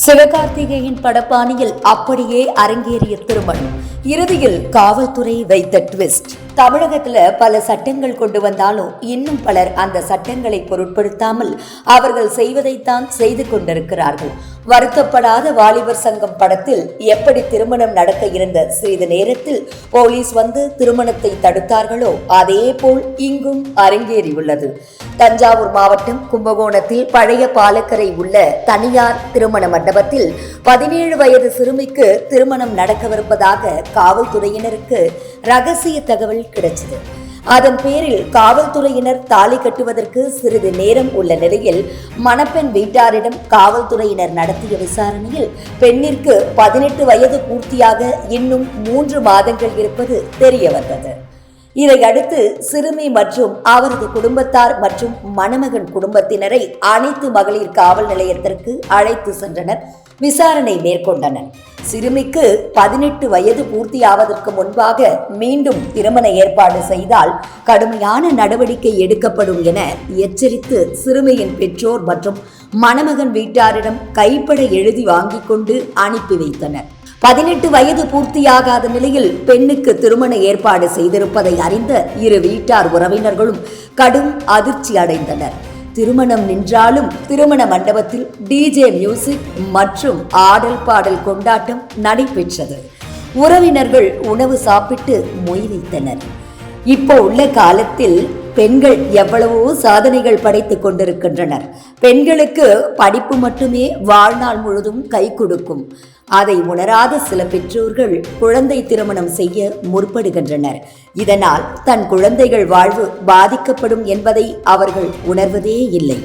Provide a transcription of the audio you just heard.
சிவகார்த்திகேயன் படப்பாணியில் அப்படியே அரங்கேறிய திருமணம். இறுதியில் காவல்துறை வைத்த ட்விஸ்ட். தமிழகத்துல பல சட்டங்கள் கொண்டு வந்தாலும் இன்னும் பலர் அந்த சட்டங்களை பொருட்படுத்தாமல் அவர்கள் செய்வதைத்தான் செய்து கொண்டிருக்கிறார்கள். வருத்தப்படாத வாலிபர் சங்கம் படத்தில் எப்படி திருமணம் நடக்க இருந்த சிறிது நேரத்தில் போலீஸ் வந்து திருமணத்தை தடுத்தார்களோ அதே போல் இங்கும் அரங்கேறியுள்ளது. தஞ்சாவூர் மாவட்டம் கும்பகோணத்தில் பழைய பாலக்கரை உள்ள தனியார் திருமண மண்டபத்தில் 17 வயது சிறுமிக்கு திருமணம் நடக்கவிருப்பதாக காவல்துறையினருக்கு ரகசிய தகவல் கிடைச்சது. அதன் பேரில் காவல்துறையினர் தாலி கட்டுவதற்கு சிறிது நேரம் உள்ள நிலையில் மணப்பெண் வீட்டாரிடம் காவல்துறையினர் நடத்திய விசாரணையில் பெண்ணிற்கு 18 வயது பூர்த்தியாக இன்னும் 3 மாதங்கள் இருப்பது தெரிய வந்தது. இதையடுத்து சிறுமி மற்றும் அவரது குடும்பத்தார் மற்றும் மணமகன் குடும்பத்தினரை அனைத்து மகளிர் காவல் நிலையத்திற்கு அழைத்து சென்றனர். விசாரணை மேற்கொண்டனர். சிறுமிக்கு 18 வயது பூர்த்தியாவதற்கு முன்பாக மீண்டும் திருமண ஏற்பாடு செய்தால் கடுமையான நடவடிக்கை எடுக்கப்படும் என எச்சரித்து சிறுமியின் பெற்றோர் மற்றும் மணமகன் வீட்டாரிடம் கைப்பட எழுதி வாங்கிக் கொண்டு அனுப்பி வைத்தனர். 18 வயது பூர்த்தியாகாத நிலையில் பெண்ணுக்கு திருமண ஏற்பாடு செய்திருப்பதை அறிந்த இரு வீட்டார் உறவினர்களும் கடும் அதிர்ச்சி அடைந்தனர். திருமணம் நின்றாலும் திருமண மண்டபத்தில் டிஜே மியூசிக் மற்றும் ஆடல் பாடல் கொண்டாட்டம் நடைபெற்றது. உறவினர்கள் உணவு சாப்பிட்டு மொய் வைத்தனர். இப்போ உள்ள காலத்தில் பெண்கள் எவ்வளவோ சாதனைகள் படைத்துக் கொண்டிருக்கின்றனர். பெண்களுக்கு படிப்பு மட்டுமே வாழ்நாள் முழுதும் கை கொடுக்கும். அதை உணராத சில பெற்றோர்கள் குழந்தை திருமணம் செய்ய முற்படுகின்றனர். இதனால் தன் குழந்தைகள் வாழ்வு பாதிக்கப்படும் என்பதை அவர்கள் உணர்வதே இல்லை.